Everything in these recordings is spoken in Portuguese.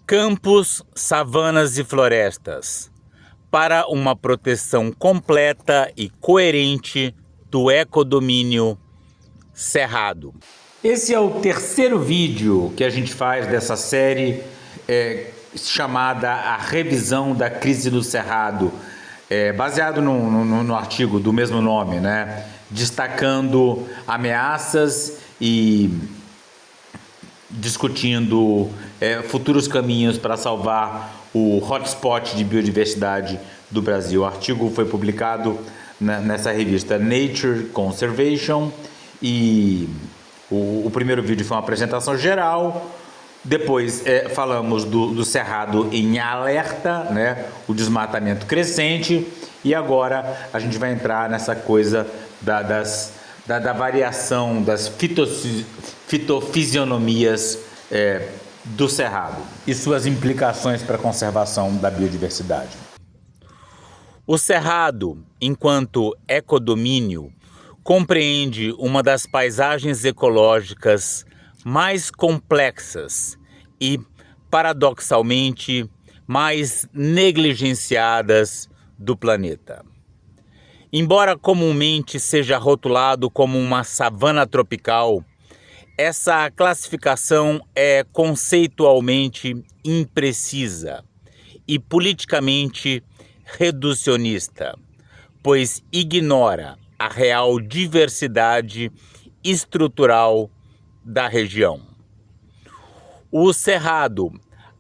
Campos, savanas e florestas, para uma proteção completa e coerente do ecodomínio cerrado. Esse é o terceiro vídeo que a gente faz dessa série chamada A Revisão da Crise do Cerrado, baseado no artigo do mesmo nome, né? Destacando ameaças e discutindo futuros caminhos para salvar o hotspot de biodiversidade do Brasil. O artigo foi publicado nessa revista Nature Conservation e o primeiro vídeo foi uma apresentação geral. Depois falamos do cerrado em alerta, né? O desmatamento crescente, e agora a gente vai entrar nessa coisa da variação das fitofisionomias do cerrado e suas implicações para a conservação da biodiversidade. O cerrado, enquanto ecodomínio, compreende uma das paisagens ecológicas mais complexas e, paradoxalmente, mais negligenciadas do planeta. Embora comumente seja rotulado como uma savana tropical, essa classificação é conceitualmente imprecisa e politicamente reducionista, pois ignora a real diversidade estrutural da região. O cerrado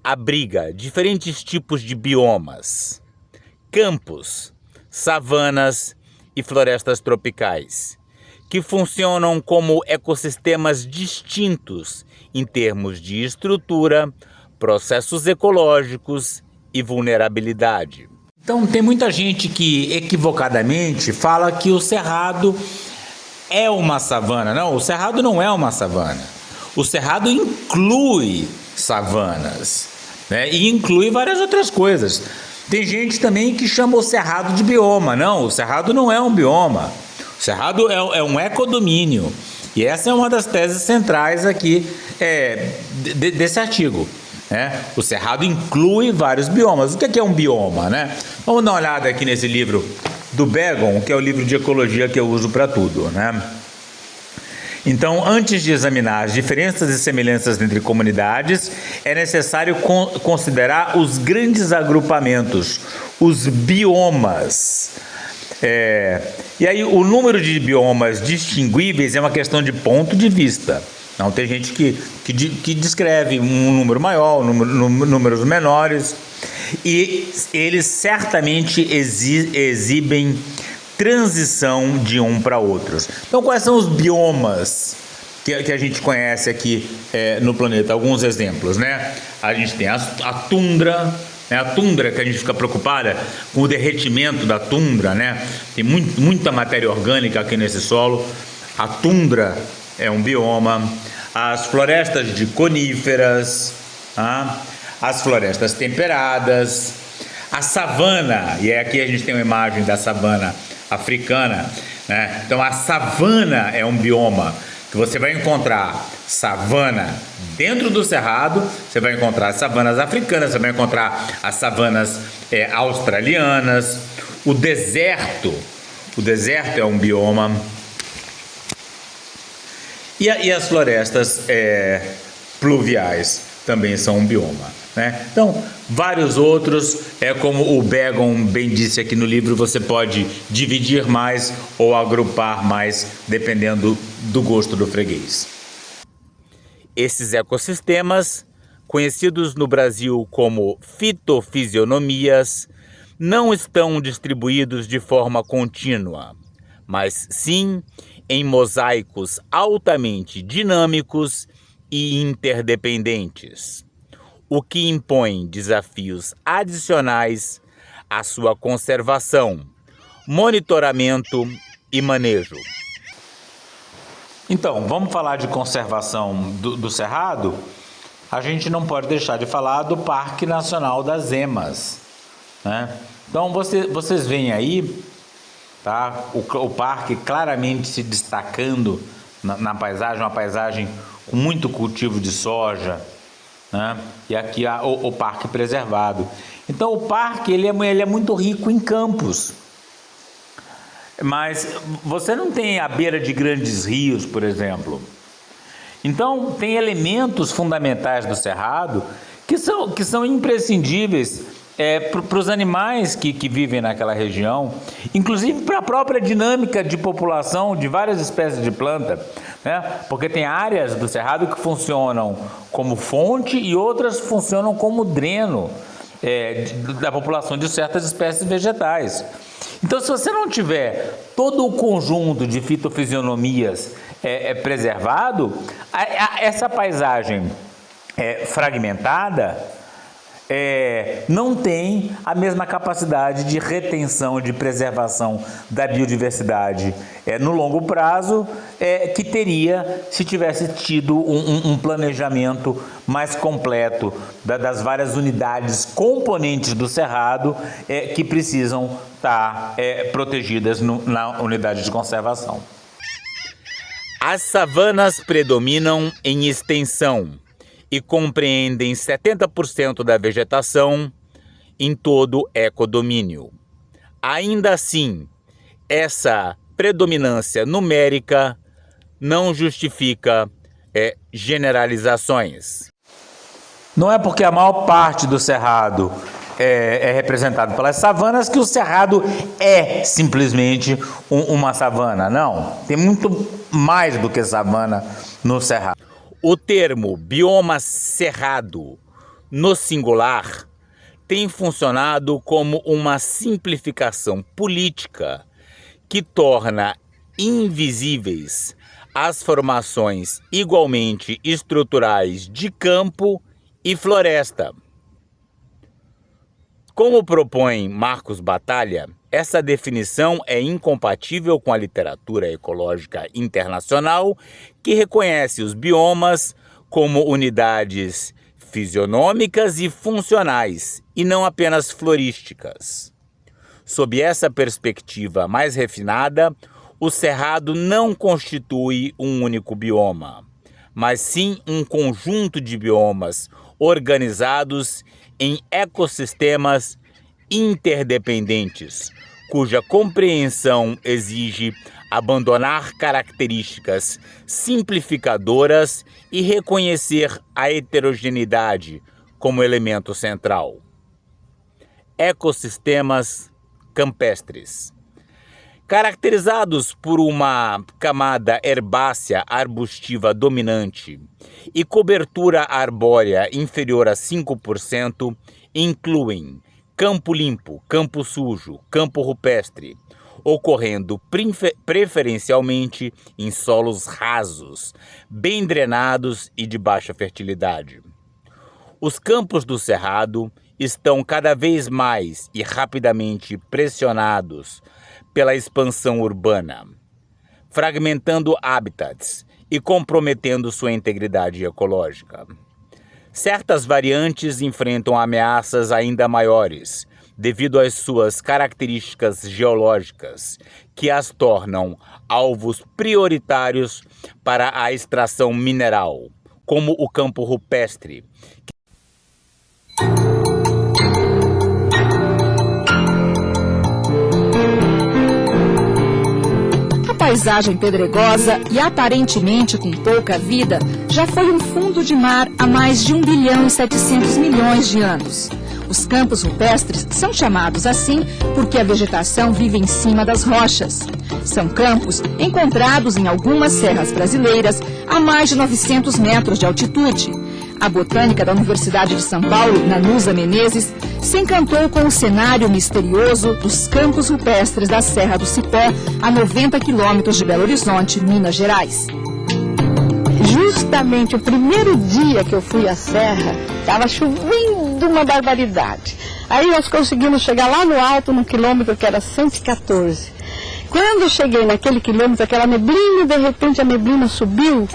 abriga diferentes tipos de biomas, campos, savanas e florestas tropicais, que funcionam como ecossistemas distintos em termos de estrutura, processos ecológicos e vulnerabilidade. Então tem muita gente que equivocadamente fala que o cerrado é uma savana. Não, o cerrado não é uma savana. O cerrado inclui savanas, né? E inclui várias outras coisas. Tem gente também que chama o cerrado de bioma. Não, o cerrado não é um bioma. O cerrado é um ecodomínio. E essa é uma das teses centrais aqui desse artigo. O cerrado inclui vários biomas. O que é um bioma, né? Vamos dar uma olhada aqui nesse livro do Begon, que é o livro de ecologia que eu uso para tudo, né? Então, antes de examinar as diferenças e semelhanças entre comunidades, é necessário considerar os grandes agrupamentos, os biomas. E aí, o número de biomas distinguíveis é uma questão de ponto de vista. Não, tem gente que descreve um número maior, números menores, e eles certamente exibem transição de um para outros. Então, quais são os biomas que a gente conhece aqui no planeta? Alguns exemplos, né? A gente tem a tundra, né? A tundra, que a gente fica preocupada com o derretimento da tundra, né? Tem muita matéria orgânica aqui nesse solo. A tundra é um bioma. As florestas de coníferas, as florestas temperadas, a savana, e aqui a gente tem uma imagem da savana africana, né? Então a savana é um bioma que você vai encontrar savana dentro do cerrado, você vai encontrar as savanas africanas, você vai encontrar as savanas australianas, o deserto é um bioma. E as florestas pluviais também são um bioma, né? Então, vários outros, como o Begon bem disse aqui no livro, você pode dividir mais ou agrupar mais, dependendo do gosto do freguês. Esses ecossistemas, conhecidos no Brasil como fitofisionomias, não estão distribuídos de forma contínua, mas sim em mosaicos altamente dinâmicos e interdependentes, o que impõe desafios adicionais à sua conservação, monitoramento e manejo. Então, vamos falar de conservação do cerrado? A gente não pode deixar de falar do Parque Nacional das Emas, né? Então, vocês veem aí tá? O parque claramente se destacando na paisagem, uma paisagem com muito cultivo de soja, né? E aqui o parque preservado. Então o parque ele é muito rico em campos, mas você não tem à beira de grandes rios, por exemplo. Então tem elementos fundamentais do cerrado que são imprescindíveis para os animais que vivem naquela região, inclusive para a própria dinâmica de população de várias espécies de planta, né? Porque tem áreas do cerrado que funcionam como fonte e outras funcionam como dreno da população de certas espécies vegetais. Então, se você não tiver todo o conjunto de fitofisionomias preservado, essa paisagem fragmentada não tem a mesma capacidade de retenção, de preservação da biodiversidade no longo prazo que teria se tivesse tido um planejamento mais completo das várias unidades componentes do cerrado que precisam estar protegidas na unidade de conservação. As savanas predominam em extensão e compreendem 70% da vegetação em todo ecodomínio. Ainda assim, essa predominância numérica não justifica generalizações. Não é porque a maior parte do cerrado é representado pelas savanas que o cerrado é simplesmente uma savana. Não, tem muito mais do que savana no cerrado. O termo bioma cerrado, no singular, tem funcionado como uma simplificação política que torna invisíveis as formações igualmente estruturais de campo e floresta. Como propõe Marcos Batalha, essa definição é incompatível com a literatura ecológica internacional, que reconhece os biomas como unidades fisionômicas e funcionais, e não apenas florísticas. Sob essa perspectiva mais refinada, o cerrado não constitui um único bioma, mas sim um conjunto de biomas organizados em ecossistemas interdependentes, cuja compreensão exige abandonar características simplificadoras e reconhecer a heterogeneidade como elemento central. Ecossistemas campestres. Caracterizados por uma camada herbácea arbustiva dominante e cobertura arbórea inferior a 5%, incluem campo limpo, campo sujo, campo rupestre, ocorrendo preferencialmente em solos rasos, bem drenados e de baixa fertilidade. Os campos do cerrado estão cada vez mais e rapidamente pressionados pela expansão urbana, fragmentando habitats e comprometendo sua integridade ecológica. Certas variantes enfrentam ameaças ainda maiores, devido às suas características geológicas, que as tornam alvos prioritários para a extração mineral, como o campo rupestre. A paisagem pedregosa e aparentemente com pouca vida já foi um fundo de mar há mais de 1.700.000.000 de anos. Os campos rupestres são chamados assim porque a vegetação vive em cima das rochas. São campos encontrados em algumas serras brasileiras a mais de 900 metros de altitude. A botânica da Universidade de São Paulo, Nanusa Menezes, se encantou com o cenário misterioso dos campos rupestres da Serra do Cipó, a 90 quilômetros de Belo Horizonte, Minas Gerais. Justamente o primeiro dia que eu fui à serra, estava chovendo uma barbaridade. Aí nós conseguimos chegar lá no alto, num quilômetro que era 114. Quando eu cheguei naquele quilômetro, aquela neblina, de repente a neblina subiu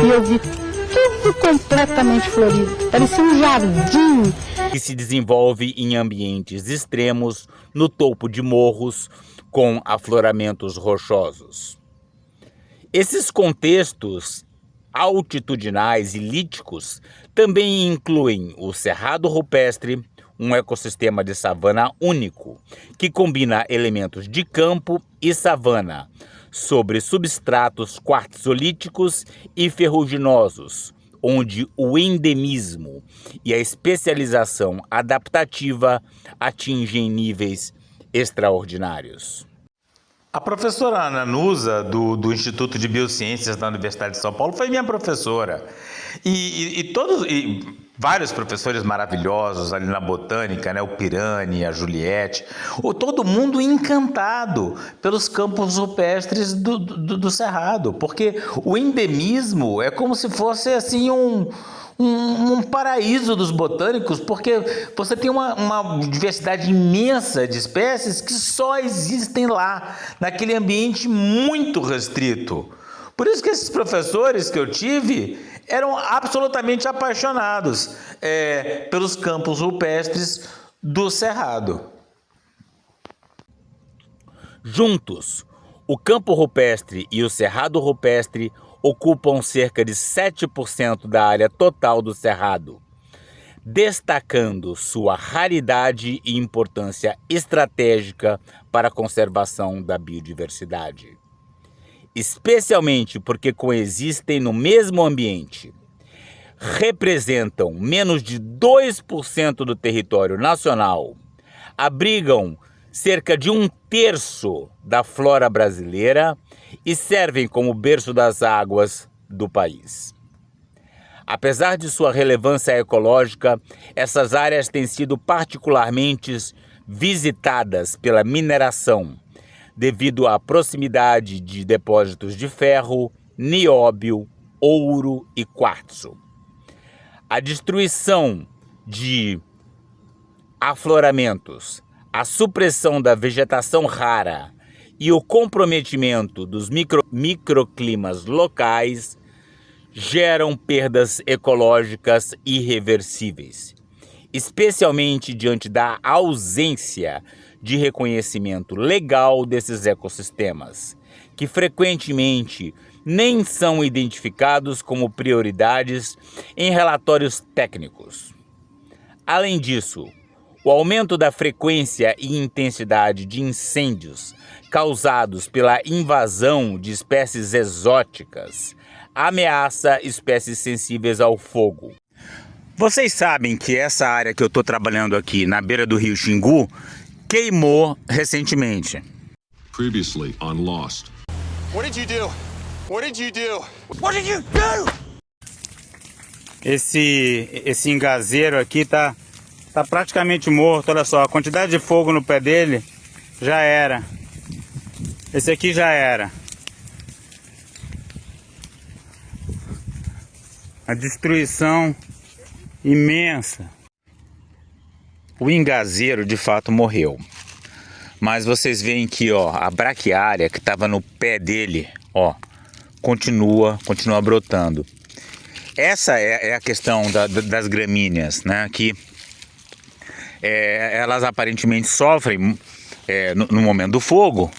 e eu vi tudo completamente florido. Parecia um jardim. Que se desenvolve em ambientes extremos, no topo de morros, com afloramentos rochosos. Esses contextos altitudinais e líticos também incluem o cerrado rupestre, um ecossistema de savana único, que combina elementos de campo e savana, sobre substratos quartzolíticos e ferruginosos, onde o endemismo e a especialização adaptativa atingem níveis extraordinários. A professora Ana Nusa, do Instituto de Biociências da Universidade de São Paulo, foi minha professora. E vários professores maravilhosos ali na botânica, né? O Pirani, a Juliette, todo mundo encantado pelos campos rupestres do Cerrado, porque o endemismo é como se fosse assim um paraíso dos botânicos, porque você tem uma diversidade imensa de espécies que só existem lá, naquele ambiente muito restrito. Por isso que esses professores que eu tive eram absolutamente apaixonados pelos campos rupestres do Cerrado. Juntos, o campo rupestre e o cerrado rupestre ocupam cerca de 7% da área total do Cerrado, destacando sua raridade e importância estratégica para a conservação da biodiversidade. Especialmente porque coexistem no mesmo ambiente, representam menos de 2% do território nacional, abrigam cerca de 1/3 da flora brasileira e servem como berço das águas do país. Apesar de sua relevância ecológica, essas áreas têm sido particularmente visitadas pela mineração, devido à proximidade de depósitos de ferro, nióbio, ouro e quartzo. A destruição de afloramentos, a supressão da vegetação rara e o comprometimento dos microclimas locais geram perdas ecológicas irreversíveis, especialmente diante da ausência de reconhecimento legal desses ecossistemas, que frequentemente nem são identificados como prioridades em relatórios técnicos. Além disso, o aumento da frequência e intensidade de incêndios causados pela invasão de espécies exóticas ameaça espécies sensíveis ao fogo. Vocês sabem que essa área que eu estou trabalhando aqui, na beira do rio Xingu, queimou recentemente. Previously on Lost. What did you do? What did you do? What did you do? Esse engazeiro aqui tá praticamente morto. Olha só, a quantidade de fogo no pé dele já era. Esse aqui já era. A destruição imensa. O engazeiro de fato morreu. Mas vocês veem que a braquiária que estava no pé dele, continua brotando. Essa é a questão das gramíneas, né? Que elas aparentemente sofrem no momento do fogo,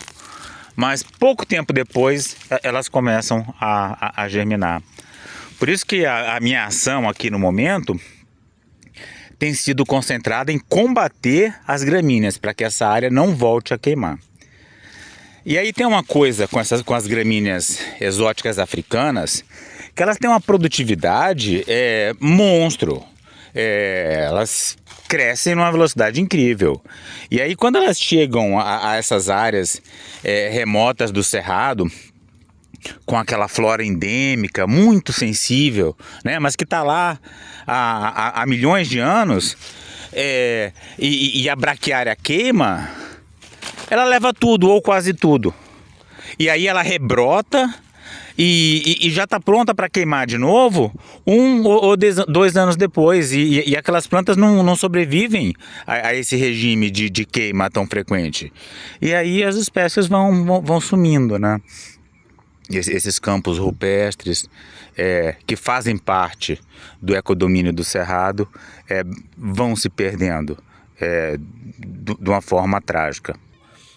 mas pouco tempo depois elas começam a germinar. Por isso que a minha ação aqui no momento tem sido concentrada em combater as gramíneas, para que essa área não volte a queimar. E aí tem uma coisa com as gramíneas exóticas africanas, que elas têm uma produtividade monstro. Elas crescem numa velocidade incrível. E aí quando elas chegam a essas áreas remotas do Cerrado, com aquela flora endêmica muito sensível, né, mas que está lá há milhões de anos, e a braquiária queima, ela leva tudo ou quase tudo. E aí ela rebrota e já está pronta para queimar de novo 1 ou 2 anos depois. E aquelas plantas não sobrevivem a esse regime de queima tão frequente. E aí as espécies vão sumindo, né? Esses campos rupestres que fazem parte do ecodomínio do Cerrado vão se perdendo de uma forma trágica.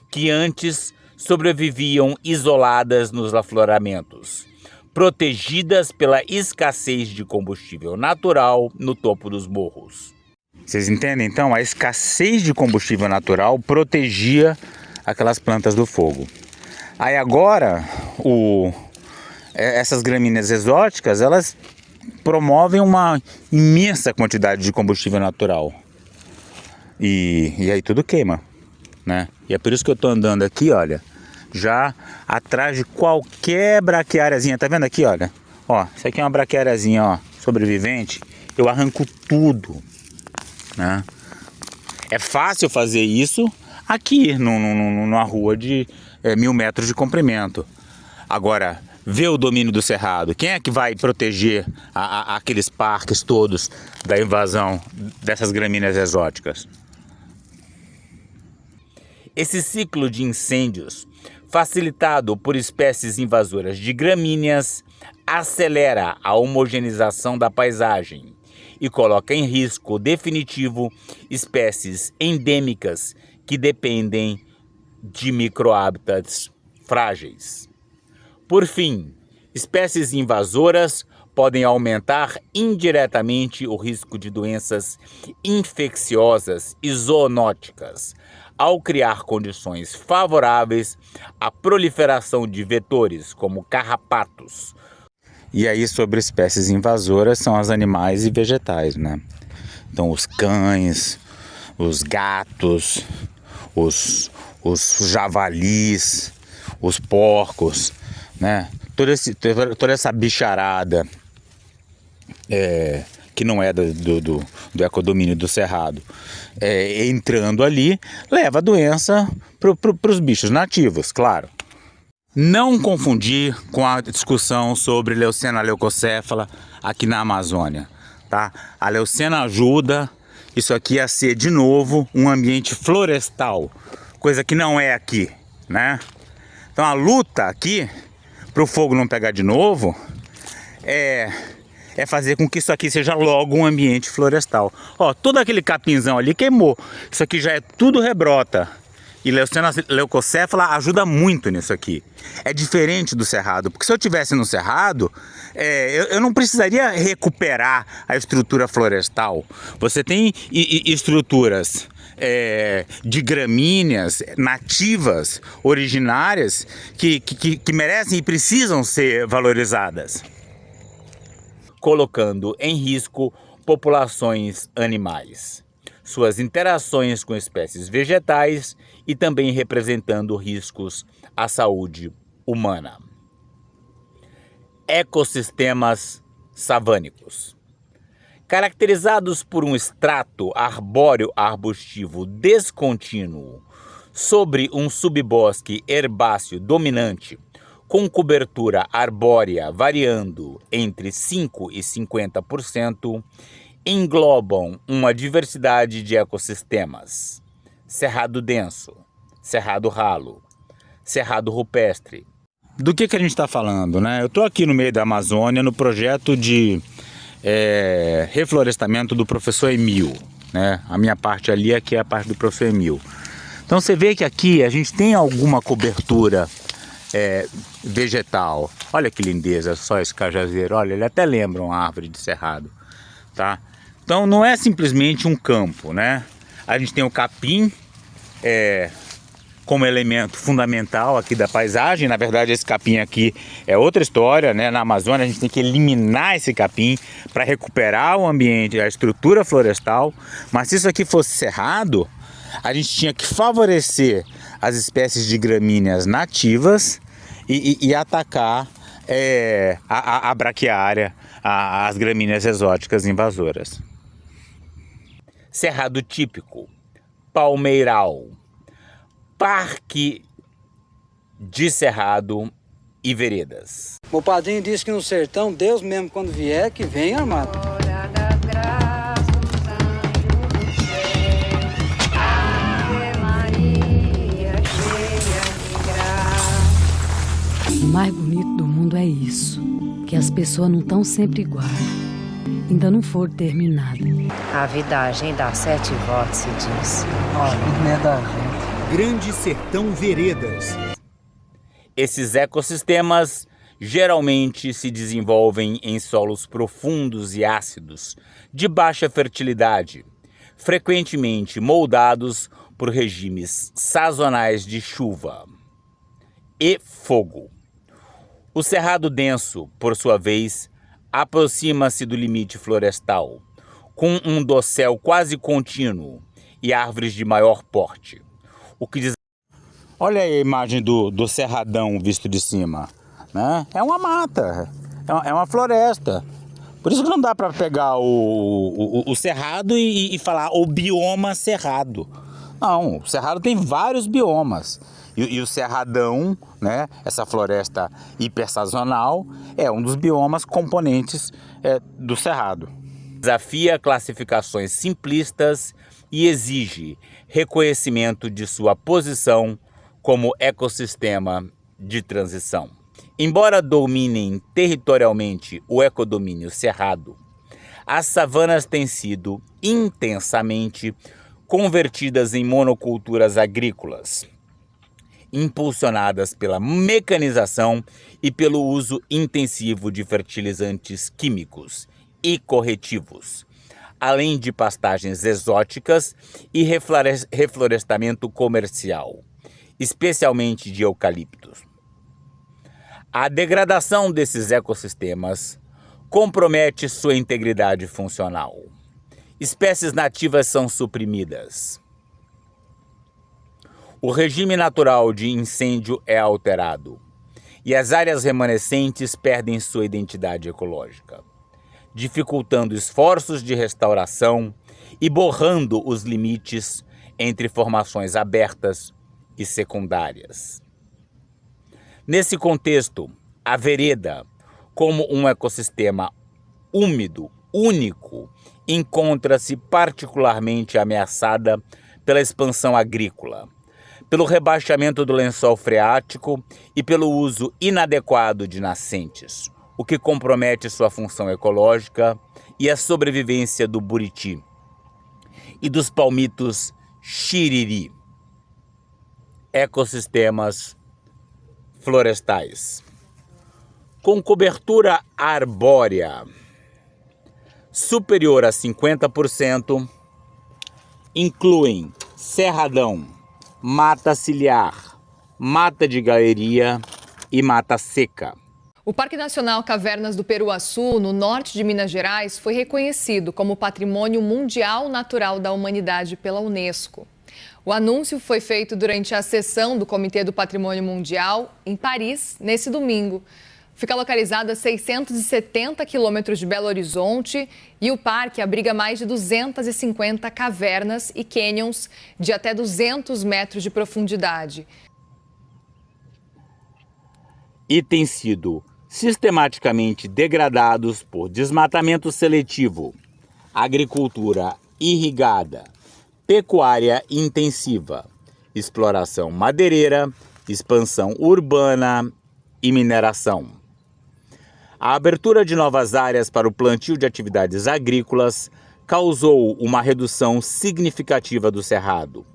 que antes sobreviviam isoladas nos afloramentos, protegidas pela escassez de combustível natural no topo dos morros. Vocês entendem, então? A escassez de combustível natural protegia aquelas plantas do fogo. Aí agora, essas gramíneas exóticas, elas promovem uma imensa quantidade de combustível natural. E aí tudo queima, né? E é por isso que eu tô andando aqui, olha, já atrás de qualquer braquiáriazinha. Tá vendo aqui, olha? Ó, isso aqui é uma braquiáriazinha, ó, sobrevivente. Eu arranco tudo, né? É fácil fazer isso aqui, numa rua de 1000 metros de comprimento. Agora, vê o domínio do cerrado. Quem é que vai proteger aqueles parques todos da invasão dessas gramíneas exóticas? Esse ciclo de incêndios, facilitado por espécies invasoras de gramíneas, acelera a homogeneização da paisagem e coloca em risco definitivo espécies endêmicas que dependem de microhábitats frágeis. Por fim, espécies invasoras podem aumentar indiretamente o risco de doenças infecciosas e zoonóticas, ao criar condições favoráveis à proliferação de vetores como carrapatos. E aí, sobre espécies invasoras, são os animais e vegetais, né? Então, os cães, os gatos, os javalis, os porcos, né? Toda essa bicharada que não é do ecodomínio do cerrado, entrando ali, leva a doença para os bichos nativos, claro. Não confundir com a discussão sobre Leucena leucocéfala aqui na Amazônia, tá? A Leucena ajuda isso aqui a ser, de novo, um ambiente florestal, coisa que não é aqui, né? Então a luta aqui, para o fogo não pegar de novo, é fazer com que isso aqui seja logo um ambiente florestal. Ó, todo aquele capinzão ali queimou. Isso aqui já é tudo rebrota. E Leucena leucocéfala ajuda muito nisso aqui. É diferente do cerrado, porque se eu tivesse no cerrado, eu não precisaria recuperar a estrutura florestal. Você tem estruturas de gramíneas nativas, originárias, que merecem e precisam ser valorizadas, colocando em risco populações animais, suas interações com espécies vegetais e também representando riscos à saúde humana. Ecossistemas savânicos. Caracterizados por um estrato arbóreo arbustivo descontínuo sobre um subbosque herbáceo dominante, com cobertura arbórea variando entre 5% e 50%, englobam uma diversidade de ecossistemas: cerrado denso, cerrado ralo, cerrado rupestre. Do que a gente está falando, né? Eu estou aqui no meio da Amazônia no projeto de reflorestamento do professor Emil, né? A minha parte ali aqui é a parte do professor Emil. Então você vê que aqui a gente tem alguma cobertura vegetal. Olha que lindeza, só esse cajazeiro. Olha, ele até lembra uma árvore de cerrado, tá? Então não é simplesmente um campo, né? A gente tem o capim como elemento fundamental aqui da paisagem. Na verdade, esse capim aqui é outra história, né? Na Amazônia a gente tem que eliminar esse capim para recuperar o ambiente, a estrutura florestal. Mas se isso aqui fosse cerrado, a gente tinha que favorecer as espécies de gramíneas nativas e atacar a braquiária, as gramíneas exóticas invasoras. Cerrado típico, palmeiral, parque de cerrado e veredas. Meu padrinho disse que no sertão, Deus mesmo quando vier, que vem armado. O mais bonito do mundo é isso, que as pessoas não estão sempre iguais, ainda não foram terminadas. A vidagem dá 7 votos, se diz. Olha, não é da gente. Grande Sertão Veredas. Esses ecossistemas geralmente se desenvolvem em solos profundos e ácidos, de baixa fertilidade, frequentemente moldados por regimes sazonais de chuva e fogo. O cerrado denso, por sua vez, aproxima-se do limite florestal, com um dossel quase contínuo e árvores de maior porte. O que diz... Olha aí a imagem do cerradão visto de cima, né? É uma mata, é uma floresta. Por isso que não dá para pegar o cerrado e falar o bioma cerrado. Não, o cerrado tem vários biomas. E o cerradão, né, essa floresta hipersazonal, é um dos biomas componentes do cerrado. Desafia classificações simplistas e exige reconhecimento de sua posição como ecossistema de transição. Embora dominem territorialmente o ecodomínio cerrado, as savanas têm sido intensamente convertidas em monoculturas agrícolas, impulsionadas pela mecanização e pelo uso intensivo de fertilizantes químicos e corretivos, além de pastagens exóticas e reflorestamento comercial, especialmente de eucaliptos. A degradação desses ecossistemas compromete sua integridade funcional. Espécies nativas são suprimidas. O regime natural de incêndio é alterado e as áreas remanescentes perdem sua identidade ecológica, dificultando esforços de restauração e borrando os limites entre formações abertas e secundárias. Nesse contexto, a vereda, como um ecossistema úmido, único, encontra-se particularmente ameaçada pela expansão agrícola, pelo rebaixamento do lençol freático e pelo uso inadequado de nascentes, o que compromete sua função ecológica e a sobrevivência do buriti e dos palmitos xiriri. Ecossistemas florestais. Com cobertura arbórea superior a 50%, incluem cerradão, mata ciliar, mata de galeria e mata seca. O Parque Nacional Cavernas do Peruaçu, no norte de Minas Gerais, foi reconhecido como Patrimônio Mundial Natural da Humanidade pela Unesco. O anúncio foi feito durante a sessão do Comitê do Patrimônio Mundial, em Paris, nesse domingo. Fica localizado a 670 quilômetros de Belo Horizonte e o parque abriga mais de 250 cavernas e cânions de até 200 metros de profundidade. E têm sido sistematicamente degradados por desmatamento seletivo, agricultura irrigada, pecuária intensiva, exploração madeireira, expansão urbana e mineração. A abertura de novas áreas para o plantio de atividades agrícolas causou uma redução significativa do cerrado,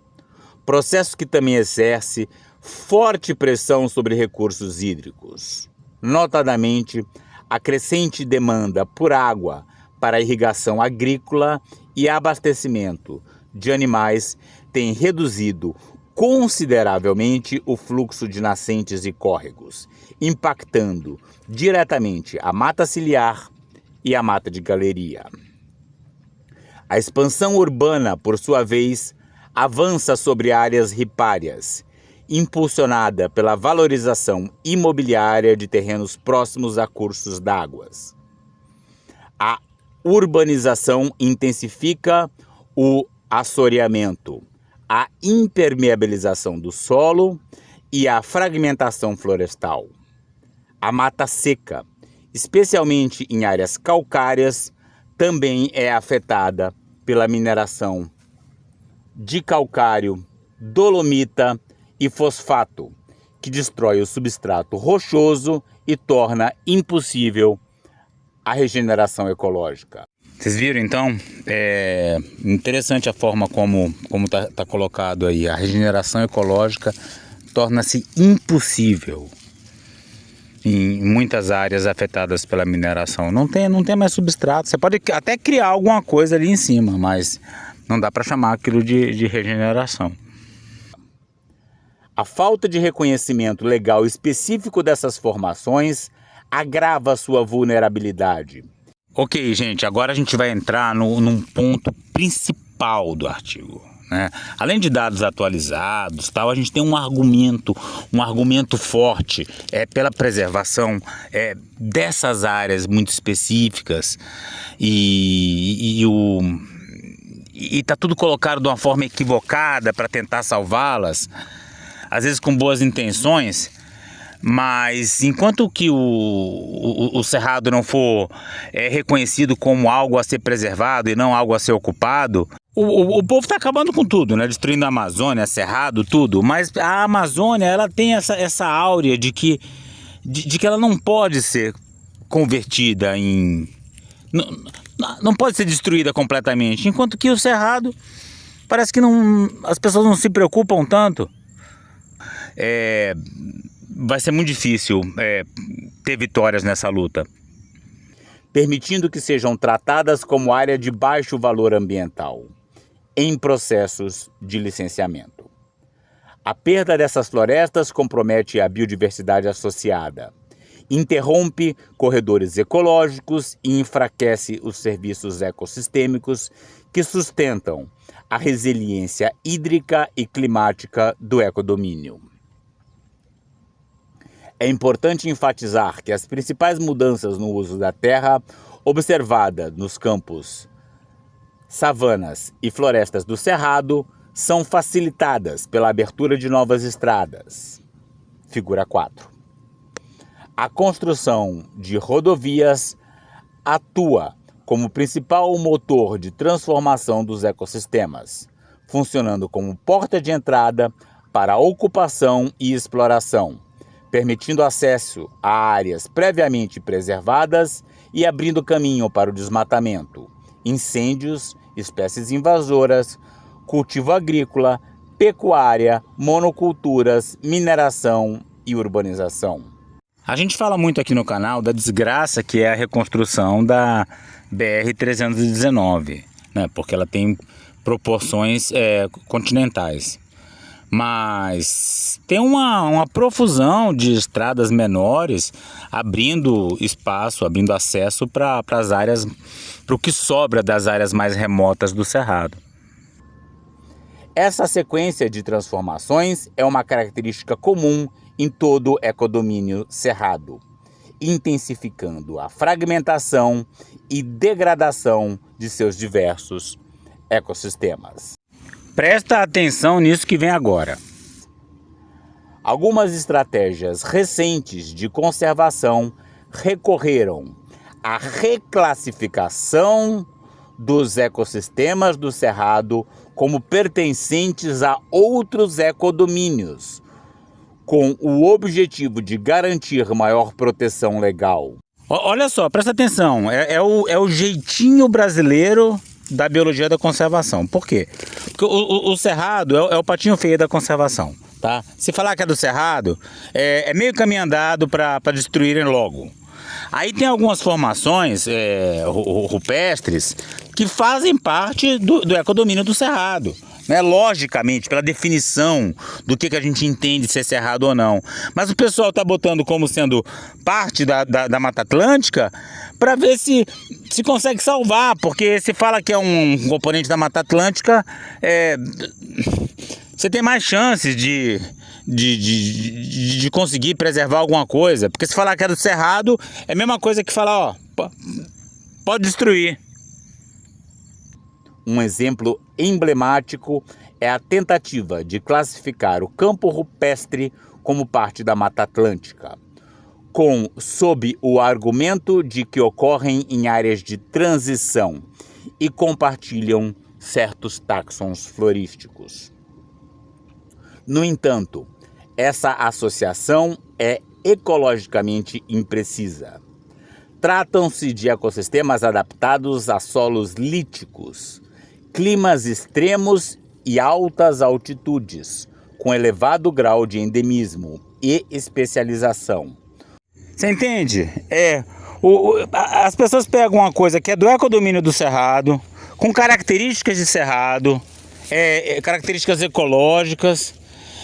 processo que também exerce forte pressão sobre recursos hídricos, notadamente a crescente demanda por água para irrigação agrícola e abastecimento de animais tem reduzido consideravelmente o fluxo de nascentes e córregos, impactando diretamente a mata ciliar e a mata de galeria. A expansão urbana, por sua vez, avança sobre áreas ripárias, impulsionada pela valorização imobiliária de terrenos próximos a cursos d'água. A urbanização intensifica o assoreamento, a impermeabilização do solo e a fragmentação florestal. A mata seca, especialmente em áreas calcárias, também é afetada pela mineração de calcário, dolomita e fosfato, que destrói o substrato rochoso e torna impossível a regeneração ecológica. Vocês viram então? É interessante a forma como tá colocado aí. A regeneração ecológica torna-se impossível em muitas áreas afetadas pela mineração. Não tem mais substrato. Você pode até criar alguma coisa ali em cima, mas não dá para chamar aquilo de regeneração. A falta de reconhecimento legal específico dessas formações agrava sua vulnerabilidade. Ok, gente, agora a gente vai entrar num ponto principal do artigo, né? Além de dados atualizados, tal, a gente tem um argumento forte pela preservação dessas áreas muito específicas e tá tudo colocado de uma forma equivocada para tentar salvá-las, às vezes com boas intenções. Mas enquanto que o cerrado não for reconhecido como algo a ser preservado e não algo a ser ocupado, o povo está acabando com tudo, né? Destruindo a Amazônia, cerrado, tudo. Mas a Amazônia, ela tem essa áurea de que ela não pode ser convertida em... Não pode ser destruída completamente. Enquanto que o cerrado, parece que as pessoas não se preocupam tanto. Vai ser muito difícil ter vitórias nessa luta, permitindo que sejam tratadas como área de baixo valor ambiental, em processos de licenciamento. A perda dessas florestas compromete a biodiversidade associada, interrompe corredores ecológicos e enfraquece os serviços ecossistêmicos que sustentam a resiliência hídrica e climática do ecodomínio. É importante enfatizar que as principais mudanças no uso da terra observada nos campos, savanas e florestas do Cerrado são facilitadas pela abertura de novas estradas. Figura 4. A construção de rodovias atua como principal motor de transformação dos ecossistemas, funcionando como porta de entrada para a ocupação e exploração, permitindo acesso a áreas previamente preservadas e abrindo caminho para o desmatamento, incêndios, espécies invasoras, cultivo agrícola, pecuária, monoculturas, mineração e urbanização. A gente fala muito aqui no canal da desgraça que é a reconstrução da BR-319, né? Porque ela tem proporções continentais. Mas tem uma profusão de estradas menores abrindo espaço, abrindo acesso para as áreas, para o que sobra das áreas mais remotas do Cerrado. Essa sequência de transformações é uma característica comum em todo o ecodomínio cerrado, intensificando a fragmentação e degradação de seus diversos ecossistemas. Presta atenção nisso que vem agora. Algumas estratégias recentes de conservação recorreram à reclassificação dos ecossistemas do Cerrado como pertencentes a outros ecodomínios, com o objetivo de garantir maior proteção legal. Olha só, presta atenção, é o jeitinho brasileiro da biologia da conservação. Por quê? Porque o cerrado é o patinho feio da conservação, tá? Se falar que é do cerrado, é meio caminho andado para destruírem logo. Aí tem algumas formações rupestres que fazem parte do ecodomínio do cerrado, né? Logicamente, pela definição do que a gente entende ser cerrado ou não. Mas o pessoal está botando como sendo parte da Mata Atlântica para ver se consegue salvar, porque se fala que é um componente da Mata Atlântica, você tem mais chances de conseguir preservar alguma coisa. Porque se falar que é do cerrado, é a mesma coisa que falar, ó, pode destruir. Um exemplo emblemático é a tentativa de classificar o campo rupestre como parte da Mata Atlântica, sob o argumento de que ocorrem em áreas de transição e compartilham certos táxons florísticos. No entanto, essa associação é ecologicamente imprecisa. Tratam-se de ecossistemas adaptados a solos líticos, climas extremos e altas altitudes, com elevado grau de endemismo e especialização. Você entende? As pessoas pegam uma coisa que é do ecodomínio do Cerrado, com características de Cerrado, características ecológicas,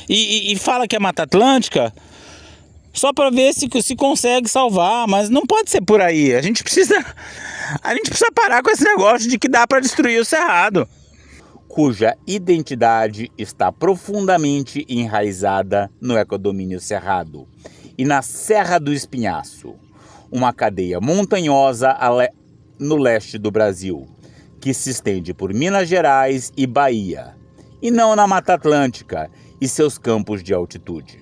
e fala que é Mata Atlântica só para ver se consegue salvar, mas não pode ser por aí. A gente precisa parar com esse negócio de que dá para destruir o Cerrado, cuja identidade está profundamente enraizada no ecodomínio Cerrado e na Serra do Espinhaço, uma cadeia montanhosa no leste do Brasil, que se estende por Minas Gerais e Bahia, e não na Mata Atlântica e seus campos de altitude.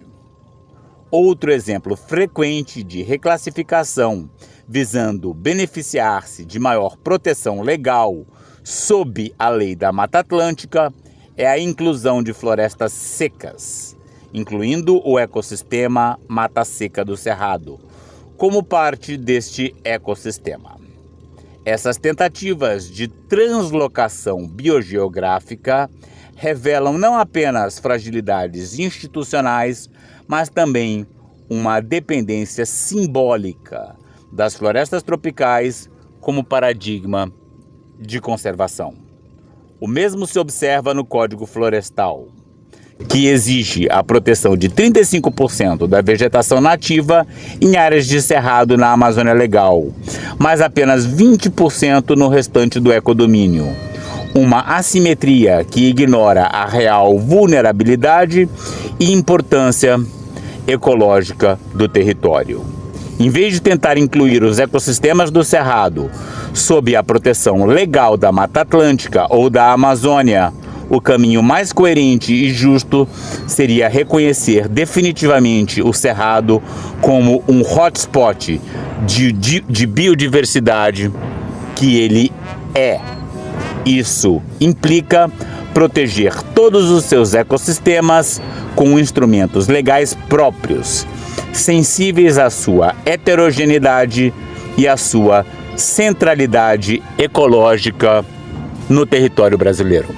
Outro exemplo frequente de reclassificação visando beneficiar-se de maior proteção legal sob a lei da Mata Atlântica é a inclusão de florestas secas, incluindo o ecossistema Mata Seca do Cerrado, como parte deste ecossistema. Essas tentativas de translocação biogeográfica revelam não apenas fragilidades institucionais, mas também uma dependência simbólica das florestas tropicais como paradigma de conservação. O mesmo se observa no Código Florestal, que exige a proteção de 35% da vegetação nativa em áreas de cerrado na Amazônia Legal, mas apenas 20% no restante do ecodomínio. Uma assimetria que ignora a real vulnerabilidade e importância ecológica do território. Em vez de tentar incluir os ecossistemas do Cerrado sob a proteção legal da Mata Atlântica ou da Amazônia, o caminho mais coerente e justo seria reconhecer definitivamente o Cerrado como um hotspot de biodiversidade que ele é. Isso implica proteger todos os seus ecossistemas com instrumentos legais próprios, sensíveis à sua heterogeneidade e à sua centralidade ecológica no território brasileiro.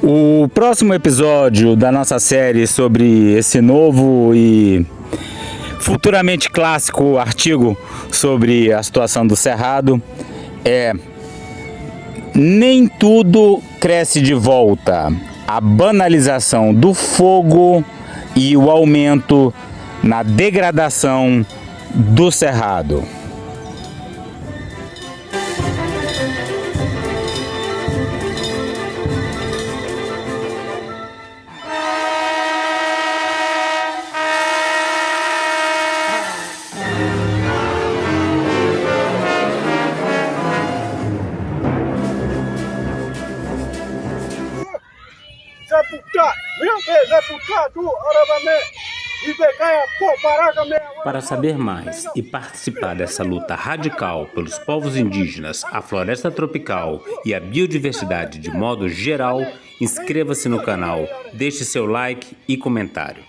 O próximo episódio da nossa série sobre esse novo e futuramente clássico artigo sobre a situação do Cerrado é Nem tudo cresce de volta. A banalização do fogo e o aumento na degradação do Cerrado. Para saber mais e participar dessa luta radical pelos povos indígenas, a floresta tropical e a biodiversidade de modo geral, inscreva-se no canal, deixe seu like e comentário.